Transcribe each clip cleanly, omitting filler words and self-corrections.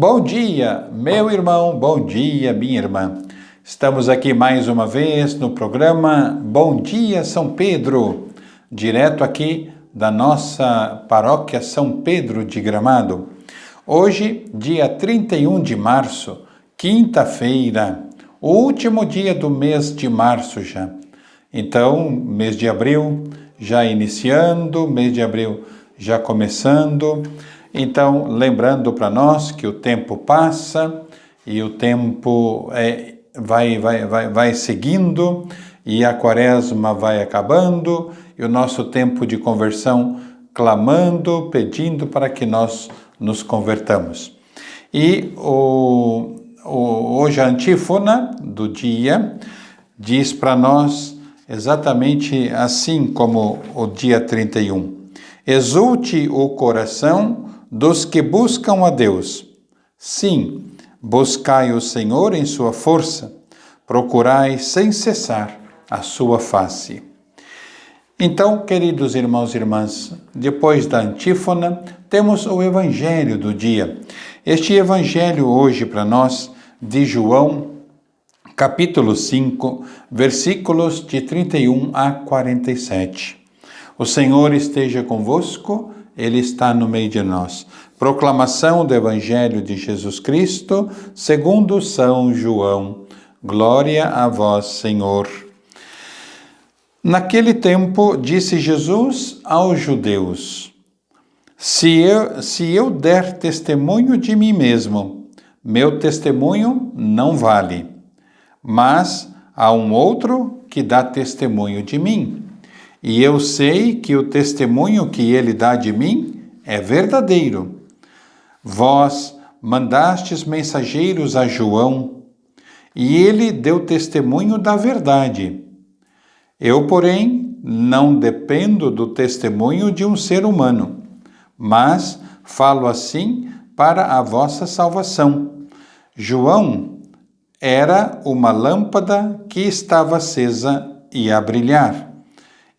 Bom dia, meu irmão, bom dia, minha irmã. Estamos aqui mais uma vez no programa Bom Dia São Pedro, direto aqui da nossa paróquia São Pedro de Gramado. Hoje, dia 31 de março, quinta-feira, o último dia do mês de março já. Então, mês de abril já iniciando, mês de abril já começando. Então, lembrando para nós que o tempo passa e o tempo vai seguindo e a quaresma vai acabando e o nosso tempo de conversão clamando, pedindo para que nós nos convertamos. E hoje a antífona do dia diz para nós exatamente assim como o dia 31. Exulte o coração dos que buscam a Deus. Sim, buscai o Senhor em sua força, procurai sem cessar a sua face. Então, queridos irmãos e irmãs, depois da antífona, temos o Evangelho do dia. Este Evangelho hoje para nós, de João, capítulo 5, versículos de 31 a 47. O Senhor esteja convosco, Ele está no meio de nós. Proclamação do Evangelho de Jesus Cristo, segundo São João. Glória a vós, Senhor. Naquele tempo, disse Jesus aos judeus: Se eu der testemunho de mim mesmo, meu testemunho não vale. Mas há um outro que dá testemunho de mim. E eu sei que o testemunho que ele dá de mim é verdadeiro. Vós mandastes mensageiros a João, e ele deu testemunho da verdade. Eu, porém, não dependo do testemunho de um ser humano, mas falo assim para a vossa salvação. João era uma lâmpada que estava acesa e a brilhar.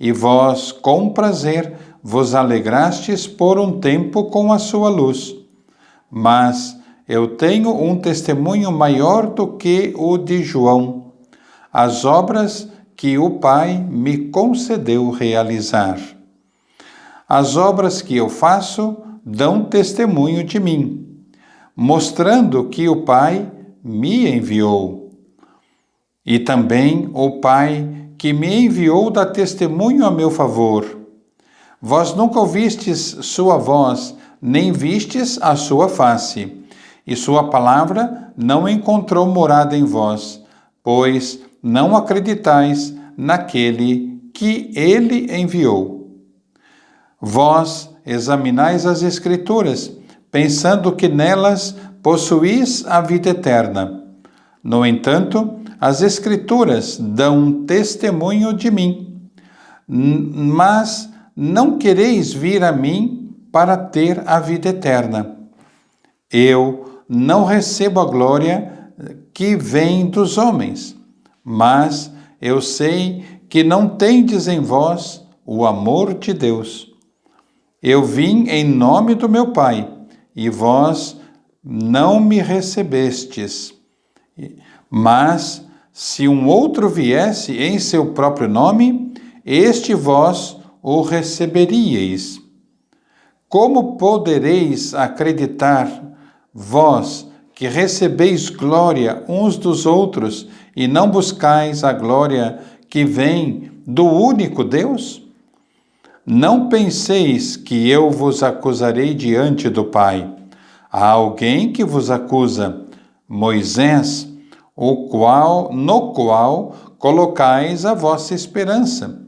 E vós, com prazer, vos alegrastes por um tempo com a sua luz. Mas eu tenho um testemunho maior do que o de João, as obras que o Pai me concedeu realizar. As obras que eu faço dão testemunho de mim, mostrando que o Pai me enviou. E também o Pai que me enviou dá testemunho a meu favor. Vós nunca ouvistes sua voz, nem vistes a sua face, e sua palavra não encontrou morada em vós, pois não acreditais naquele que ele enviou. Vós examinais as Escrituras, pensando que nelas possuís a vida eterna. No entanto, as Escrituras dão testemunho de mim, mas não quereis vir a mim para ter a vida eterna. Eu não recebo a glória que vem dos homens, mas eu sei que não tendes em vós o amor de Deus. Eu vim em nome do meu Pai, e vós não me recebestes. Mas, se um outro viesse em seu próprio nome, este vós o receberíeis. Como podereis acreditar, vós que recebeis glória uns dos outros e não buscais a glória que vem do único Deus? Não penseis que eu vos acusarei diante do Pai. Há alguém que vos acusa, Moisés, no qual colocais a vossa esperança.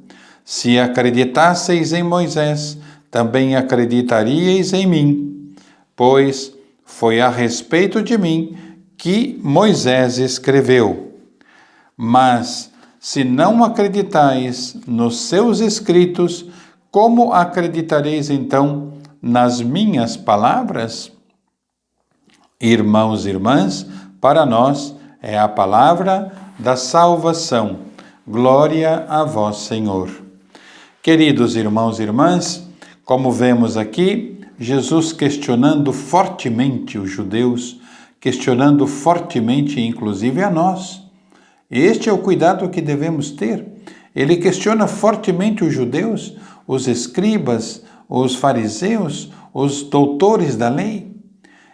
Se acreditasseis em Moisés, também acreditaríeis em mim, pois foi a respeito de mim que Moisés escreveu. Mas, se não acreditais nos seus escritos, como acreditareis então nas minhas palavras? Irmãos e irmãs, para nós é a palavra da salvação. Glória a vós, Senhor. Queridos irmãos e irmãs, como vemos aqui, Jesus questionando fortemente os judeus, questionando fortemente inclusive a nós. Este é o cuidado que devemos ter. Ele questiona fortemente os judeus, os escribas, os fariseus, os doutores da lei.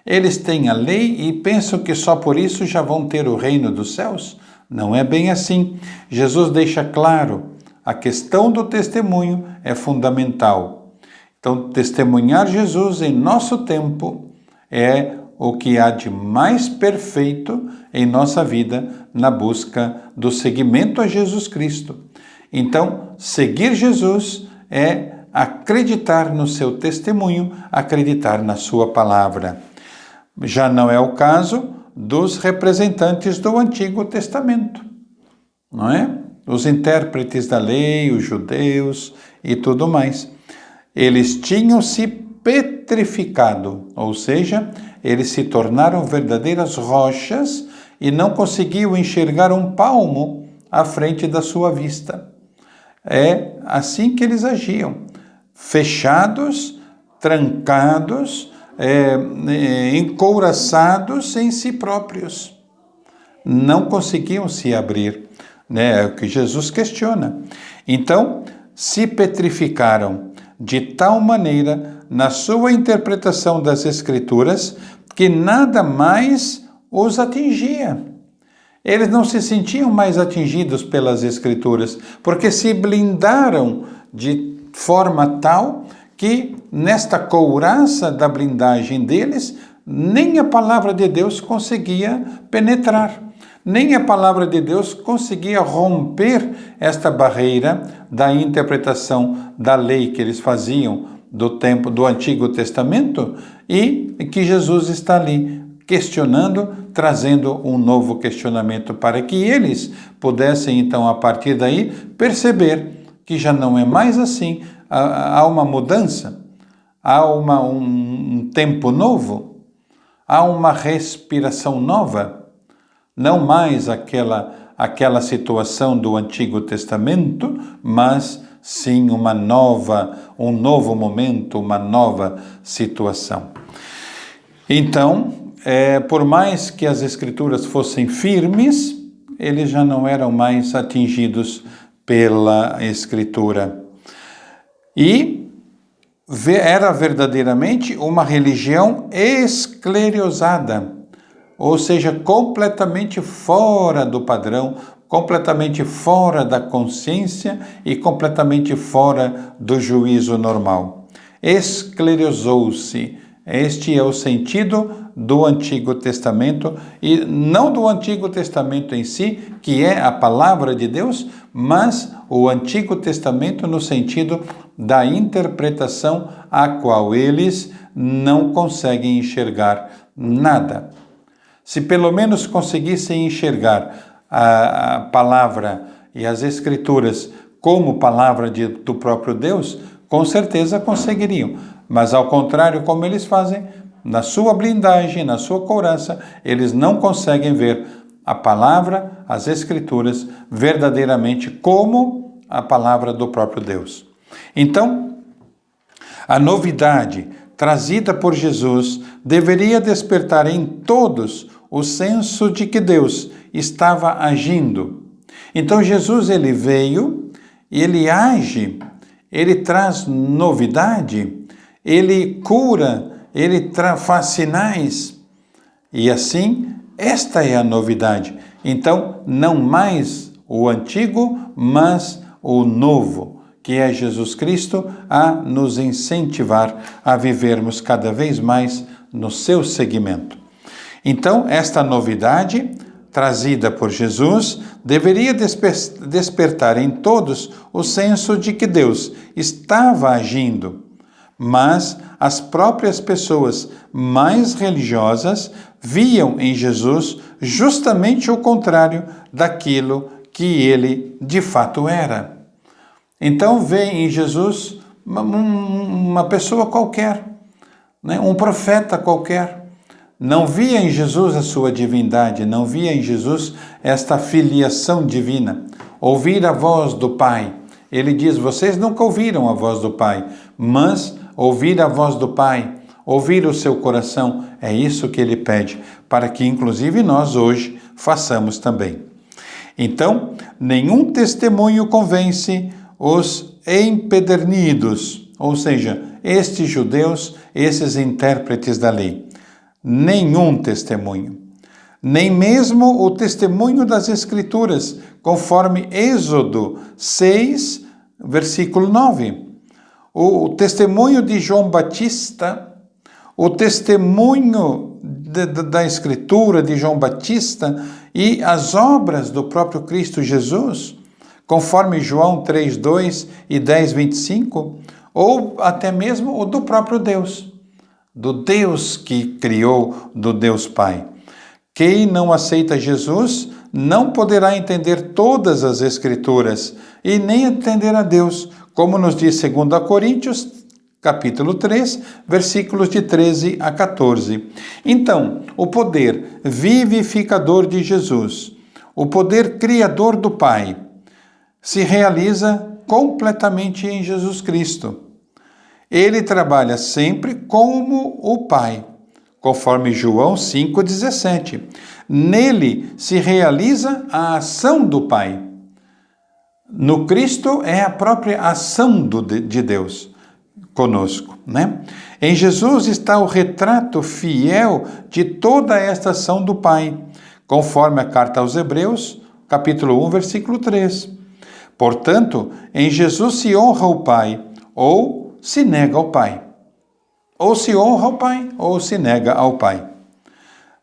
Eles têm a lei e pensam que só por isso já vão ter o reino dos céus. Não é bem assim. Jesus deixa claro, a questão do testemunho é fundamental. Então, testemunhar Jesus em nosso tempo é o que há de mais perfeito em nossa vida na busca do seguimento a Jesus Cristo. Então, seguir Jesus é acreditar no seu testemunho, acreditar na sua palavra. Já não é o caso dos representantes do Antigo Testamento, não é? Os intérpretes da lei, os judeus e tudo mais. Eles tinham se petrificado, ou seja, eles se tornaram verdadeiras rochas e não conseguiam enxergar um palmo à frente da sua vista. É assim que eles agiam, fechados, trancados, encouraçados em si próprios. Não conseguiam se abrir, né? É o que Jesus questiona. Então, se petrificaram de tal maneira na sua interpretação das Escrituras que nada mais os atingia. Eles não se sentiam mais atingidos pelas Escrituras, porque se blindaram de forma tal que nesta couraça da blindagem deles, nem a palavra de Deus conseguia penetrar, nem a palavra de Deus conseguia romper esta barreira da interpretação da lei que eles faziam do tempo do Antigo Testamento e que Jesus está ali questionando, trazendo um novo questionamento para que eles pudessem então a partir daí perceber que já não é mais assim. Há uma mudança, há um tempo novo, há uma respiração nova, não mais aquela situação do Antigo Testamento, mas sim um novo momento, uma nova situação. Então, por mais que as Escrituras fossem firmes, eles já não eram mais atingidos pela Escritura. E era verdadeiramente uma religião esclerosada, ou seja, completamente fora do padrão, completamente fora da consciência e completamente fora do juízo normal. Esclerosou-se. Este é o sentido do Antigo Testamento, e não do Antigo Testamento em si, que é a palavra de Deus, mas o Antigo Testamento no sentido da interpretação a qual eles não conseguem enxergar nada. Se pelo menos conseguissem enxergar a palavra e as Escrituras como palavra do próprio Deus, com certeza conseguiriam. Mas ao contrário, como eles fazem, na sua blindagem, na sua couraça, eles não conseguem ver a palavra, as Escrituras, verdadeiramente como a palavra do próprio Deus. Então, a novidade trazida por Jesus deveria despertar em todos o senso de que Deus estava agindo. Então, Jesus ele veio, ele age, ele traz novidade, ele cura, ele faz sinais. E assim, esta é a novidade. Então, não mais o antigo, mas o novo, que é Jesus Cristo, a nos incentivar a vivermos cada vez mais no seu seguimento. Então, esta novidade trazida por Jesus deveria despertar em todos o senso de que Deus estava agindo, mas as próprias pessoas mais religiosas viam em Jesus justamente o contrário daquilo que ele de fato era. Então vê em Jesus uma pessoa qualquer, né? Um profeta qualquer. Não via em Jesus a sua divindade, não via em Jesus esta filiação divina. Ouvir a voz do Pai. Ele diz, vocês nunca ouviram a voz do Pai, mas ouvir a voz do Pai, ouvir o seu coração, é isso que ele pede, para que inclusive nós hoje façamos também. Então, nenhum testemunho convence os empedernidos, ou seja, estes judeus, esses intérpretes da lei. Nenhum testemunho. Nem mesmo o testemunho das Escrituras, conforme Êxodo 6, versículo 9. O testemunho de João Batista, o testemunho da Escritura de João Batista e as obras do próprio Cristo Jesus, conforme João 3:2 e 10:25, ou até mesmo o do próprio Deus, do Deus que criou, do Deus Pai. Quem não aceita Jesus não poderá entender todas as Escrituras e nem entender a Deus, como nos diz 2 Coríntios, capítulo 3, versículos de 13 a 14. Então, o poder vivificador de Jesus, o poder criador do Pai, se realiza completamente em Jesus Cristo. Ele trabalha sempre como o Pai, conforme João 5,17. Nele se realiza a ação do Pai. No Cristo é a própria ação de Deus conosco, né? Em Jesus está o retrato fiel de toda esta ação do Pai, conforme a carta aos Hebreus, capítulo 1, versículo 3. Portanto, em Jesus se honra o Pai, ou se nega ao Pai. Ou se honra ao Pai, ou se nega ao Pai.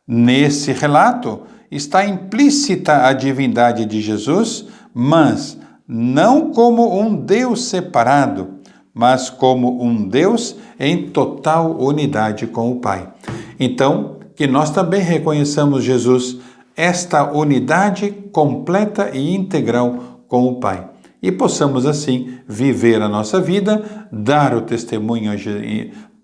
Nesse relato está implícita a divindade de Jesus, mas não como um Deus separado, mas como um Deus em total unidade com o Pai. Então, que nós também reconheçamos Jesus, esta unidade completa e integral com o Pai. E possamos, assim, viver a nossa vida, dar o testemunho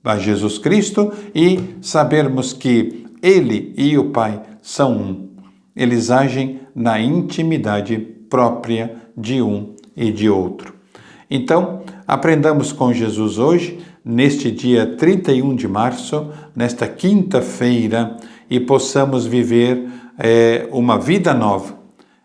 a Jesus Cristo e sabermos que Ele e o Pai são um. Eles agem na intimidade própria de um e de outro. Então, aprendamos com Jesus hoje, neste dia 31 de março, nesta quinta-feira, e possamos viver uma vida nova.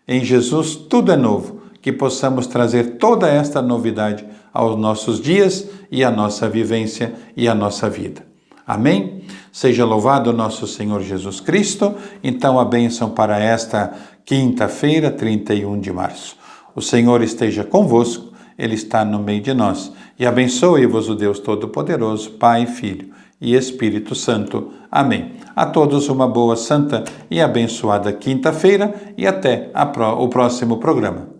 Em Jesus tudo é novo, que possamos trazer toda esta novidade aos nossos dias e à nossa vivência e à nossa vida. Amém? Seja louvado nosso Senhor Jesus Cristo. Então, a bênção para esta quinta-feira, 31 de março. O Senhor esteja convosco, Ele está no meio de nós. E abençoe-vos o Deus Todo-Poderoso, Pai, Filho e Espírito Santo. Amém. A todos uma boa, santa e abençoada quinta-feira e até o próximo programa.